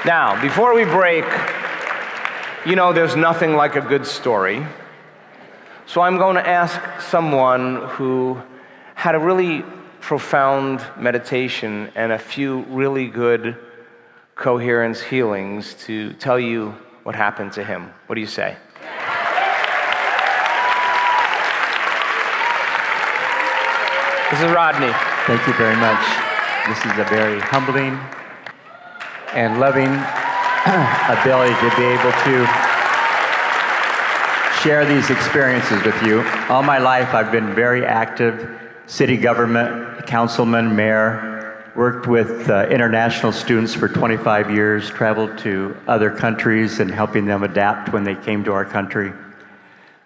Now, before we break, you know there's nothing like a good story. So I'm going to ask someone who had a really profound meditation and a few really good coherence healings to tell you what happened to him. What do you say? This is Rodney. Thank you very much. This is a very humbling and loving ability to be able to share these experiences with you. All my life I've been very active, city government, councilman, mayor, worked with international students for 25 years, traveled to other countries and helping them adapt when they came to our country,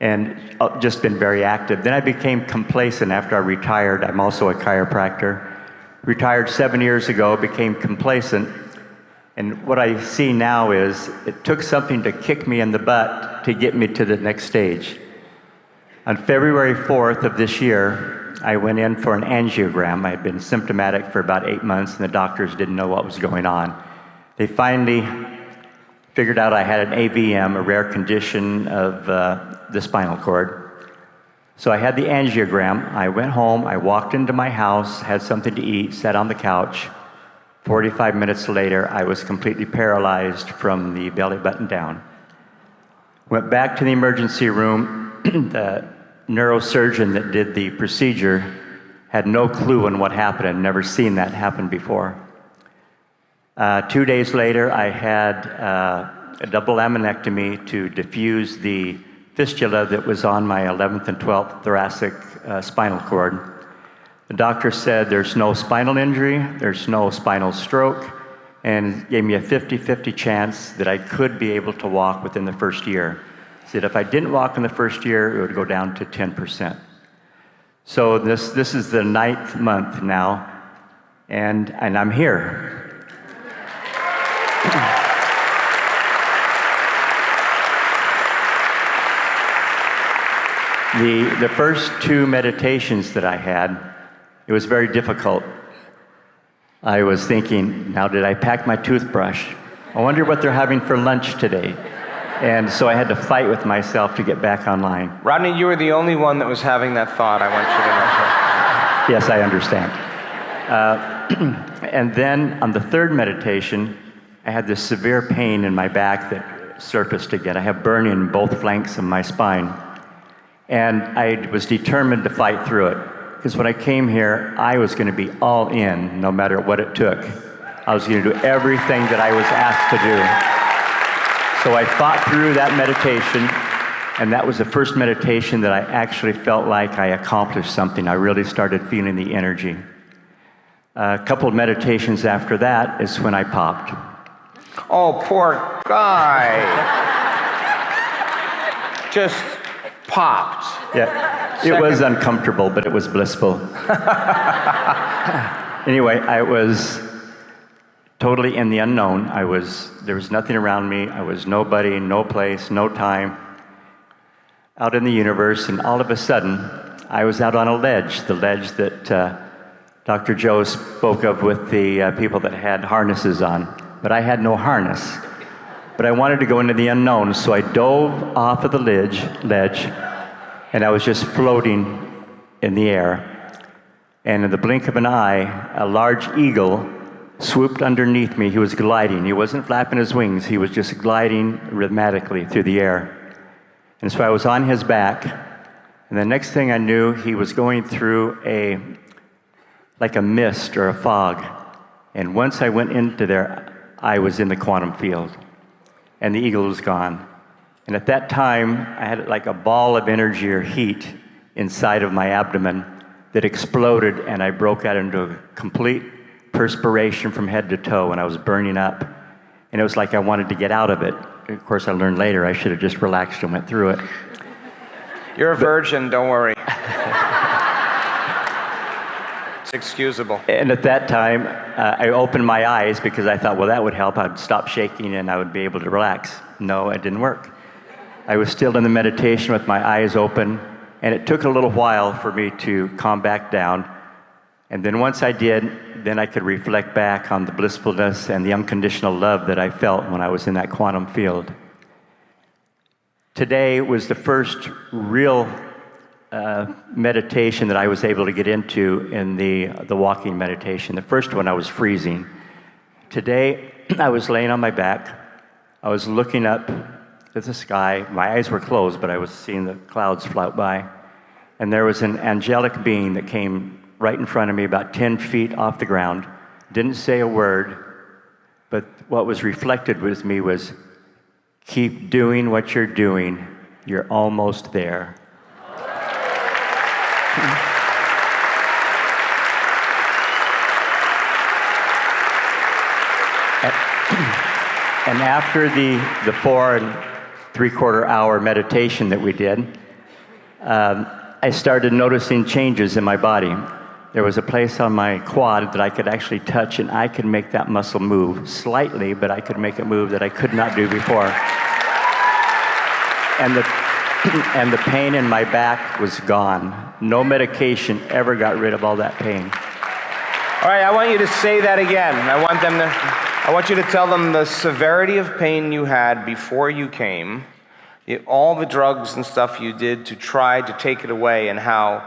and just been very active. Then I became complacent after I retired. I'm also a chiropractor. Retired 7 years ago, became complacent. And what I see now is it took something to kick me in the butt to get me to the next stage. On February 4th of this year, I went in for an angiogram. I had been symptomatic for about 8 months, and the doctors didn't know what was going on. They finally figured out I had an AVM, a rare condition of the spinal cord. So I had the angiogram. I went home, I walked into my house, had something to eat, sat on the couch. 45 minutes later, I was completely paralyzed from the belly button down. Went back to the emergency room. The neurosurgeon that did the procedure had no clue on what happened. I'd never seen that happen before. 2 days later, I had a double laminectomy to diffuse the fistula that was on my 11th and 12th thoracic spinal cord. The doctor said there's no spinal injury, there's no spinal stroke, and gave me a 50-50 chance that I could be able to walk within the first year. He said if I didn't walk in the first year, it would go down to 10%. So this is the 9th month now, and I'm here. The first 2 meditations that I had, it was very difficult. I was thinking, now did I pack my toothbrush? I wonder what they're having for lunch today. And so I had to fight with myself to get back online. Rodney, you were the only one that was having that thought, I want you to know. Yes, I understand. And then on the 3rd meditation, I had this severe pain in my back that surfaced again. I have burning in both flanks of my spine. And I was determined to fight through it. Because when I came here, I was going to be all in, no matter what it took. I was going to do everything that I was asked to do. So I fought through that meditation, and that was the first meditation that I actually felt like I accomplished something. I really started feeling the energy. A couple of meditations after that is when I popped. Oh, poor guy. Just popped. Yeah. It was uncomfortable, but it was blissful. Anyway, I was totally in the unknown. There was nothing around me. I was nobody, no place, no time, out in the universe, and all of a sudden, I was out on a ledge, the ledge that Dr. Joe spoke of with the people that had harnesses on, but I had no harness. But I wanted to go into the unknown, so I dove off of the ledge, and I was just floating in the air. And in the blink of an eye, a large eagle swooped underneath me. He was gliding. He wasn't flapping his wings. He was just gliding rhythmically through the air. And so I was on his back, and the next thing I knew, he was going through like a mist or a fog. And once I went into there, I was in the quantum field, and the eagle was gone. And at that time, I had like a ball of energy or heat inside of my abdomen that exploded, and I broke out into a complete perspiration from head to toe, and I was burning up. And it was like I wanted to get out of it. Of course, I learned later I should have just relaxed and went through it. You're a virgin, don't worry. It's excusable. And at that time, I opened my eyes because I thought, well, that would help. I'd stop shaking and I would be able to relax. No, it didn't work. I was still in the meditation with my eyes open, and it took a little while for me to calm back down. And then once I did, then I could reflect back on the blissfulness and the unconditional love that I felt when I was in that quantum field. Today was the first real meditation that I was able to get into in the walking meditation. The first one I was freezing. Today I was laying on my back. I was looking up at the sky. My eyes were closed, but I was seeing the clouds float by. And there was an angelic being that came right in front of me, about 10 feet off the ground. Didn't say a word, but what was reflected with me was, keep doing what you're doing. You're almost there. And after the 4 3/4 hour meditation that we did, I started noticing changes in my body. There was a place on my quad that I could actually touch, and I could make that muscle move slightly, but I could make it move that I could not do before. And the pain in my back was gone. No medication ever got rid of all that pain. All right, I want you to say that again. I want you to tell them the severity of pain you had before you came, all the drugs and stuff you did to try to take it away, and how,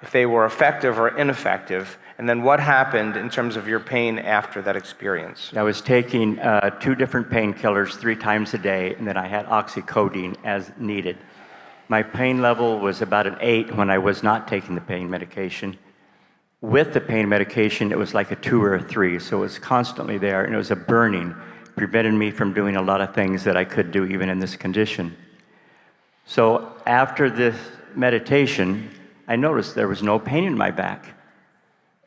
if they were effective or ineffective, and then what happened in terms of your pain after that experience. I was taking 2 different painkillers 3 times a day, and then I had oxycodone as needed. My pain level was about an 8 when I was not taking the pain medication. With the pain medication, it was like a 2 or a 3, so it was constantly there, and it was a burning, prevented me from doing a lot of things that I could do even in this condition. So after this meditation, I noticed there was no pain in my back.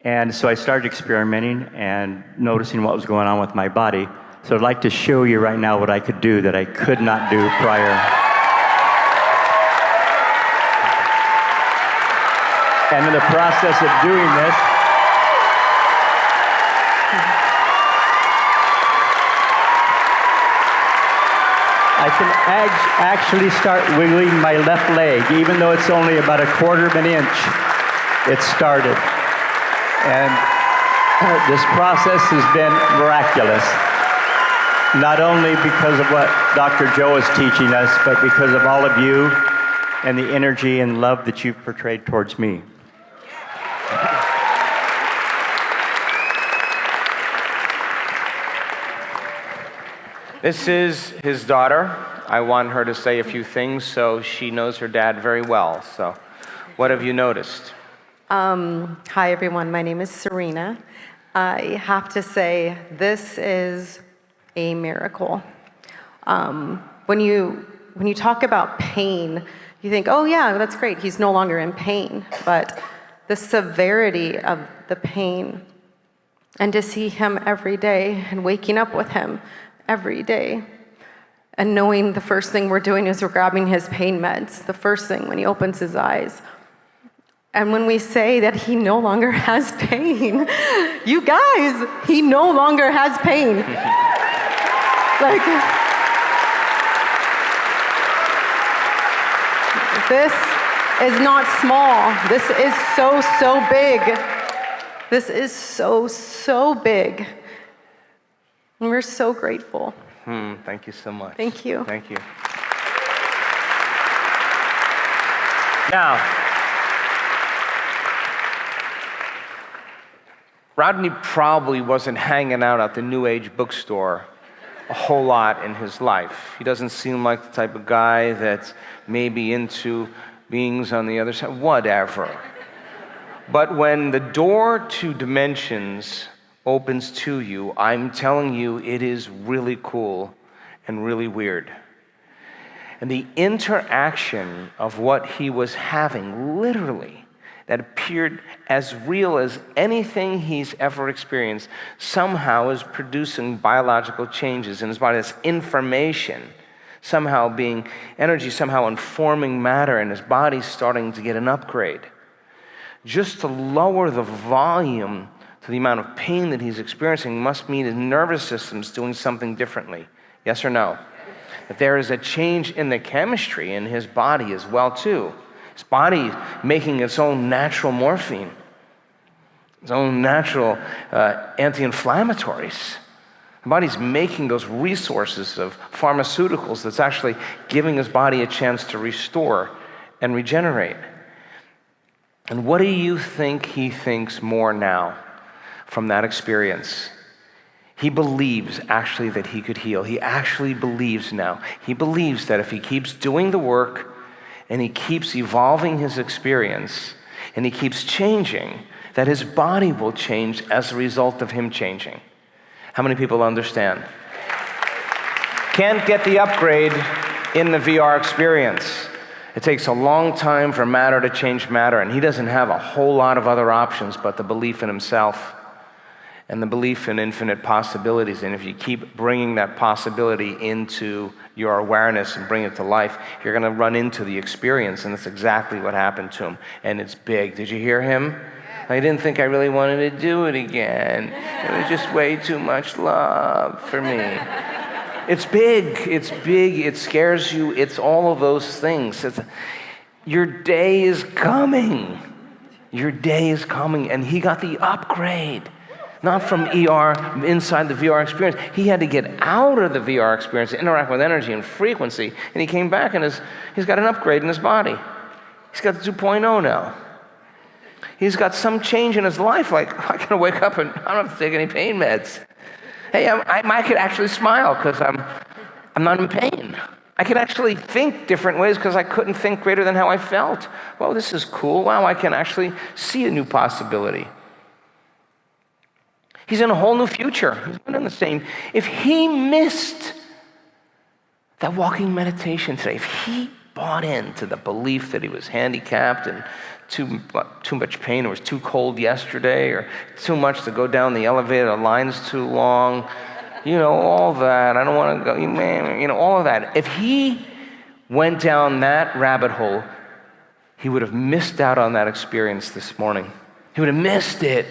And so I started experimenting and noticing what was going on with my body. So I'd like to show you right now what I could do that I could not do prior. And in the process of doing this, I can actually start wiggling my left leg, even though it's only about a 1/4 of an inch. It started. And this process has been miraculous. Not only because of what Dr. Joe is teaching us, but because of all of you and the energy and love that you've portrayed towards me. This is his daughter. I want her to say a few things so she knows her dad very well. So, what have you noticed? Hi, everyone. My name is Serena. I have to say, this is a miracle. When you talk about pain, you think, oh, yeah, that's great. He's no longer in pain. But the severity of the pain, and to see him every day and waking up with him every day, and knowing the first thing we're doing is we're grabbing his pain meds, the first thing when he opens his eyes. And when we say that he no longer has pain, you guys, he no longer has pain. Like, this is not small. This is so big. This is so big. And we're so grateful. Thank you so much. Thank you. Thank you. Now, Rodney probably wasn't hanging out at the New Age bookstore a whole lot in his life. He doesn't seem like the type of guy that's maybe into beings on the other side, whatever. But when the door to dimensions opens to you, I'm telling you, it is really cool and really weird. And the interaction of what he was having, literally, that appeared as real as anything he's ever experienced, somehow is producing biological changes in his body. This information somehow being energy, somehow informing matter, and his body's starting to get an upgrade. Just to lower the volume to the amount of pain that he's experiencing must mean his nervous system's doing something differently. Yes or no? That there is a change in the chemistry in his body as well, too. His body making its own natural morphine. his own natural anti-inflammatories. The body's making those resources of pharmaceuticals that's actually giving his body a chance to restore and regenerate. And what do you think he thinks more now from that experience? He believes actually that he could heal. He actually believes now. He believes that if he keeps doing the work and he keeps evolving his experience and he keeps changing, that his body will change as a result of him changing. How many people understand? Can't get the upgrade in the VR experience. It takes a long time for matter to change matter, and he doesn't have a whole lot of other options but the belief in himself and the belief in infinite possibilities. And if you keep bringing that possibility into your awareness and bring it to life, you're going to run into the experience, and that's exactly what happened to him. And it's big. Did you hear him? I didn't think I really wanted to do it again. It was just way too much love for me. It's big, it scares you, it's all of those things. Your day is coming. Your day is coming, and he got the upgrade. Not from ER inside the VR experience. He had to get out of the VR experience, interact with energy and frequency, and he came back and he's got an upgrade in his body. He's got the 2.0 now. He's got some change in his life, like I can wake up and I don't have to take any pain meds. Hey, I could actually smile because I'm not in pain. I could actually think different ways because I couldn't think greater than how I felt. Well, this is cool. Wow, I can actually see a new possibility. He's in a whole new future. He's not in the same. If he missed that walking meditation today, if he bought into the belief that he was handicapped and too much pain, it was too cold yesterday, or too much to go down the elevator, the line's too long, all that, I don't want to go, all of that. If he went down that rabbit hole, he would have missed out on that experience this morning. He would have missed it.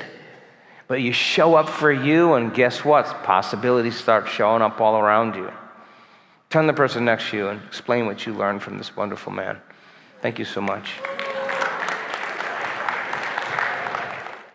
But you show up for you, and guess what? Possibilities start showing up all around you. Turn to the person next to you and explain what you learned from this wonderful man. Thank you so much.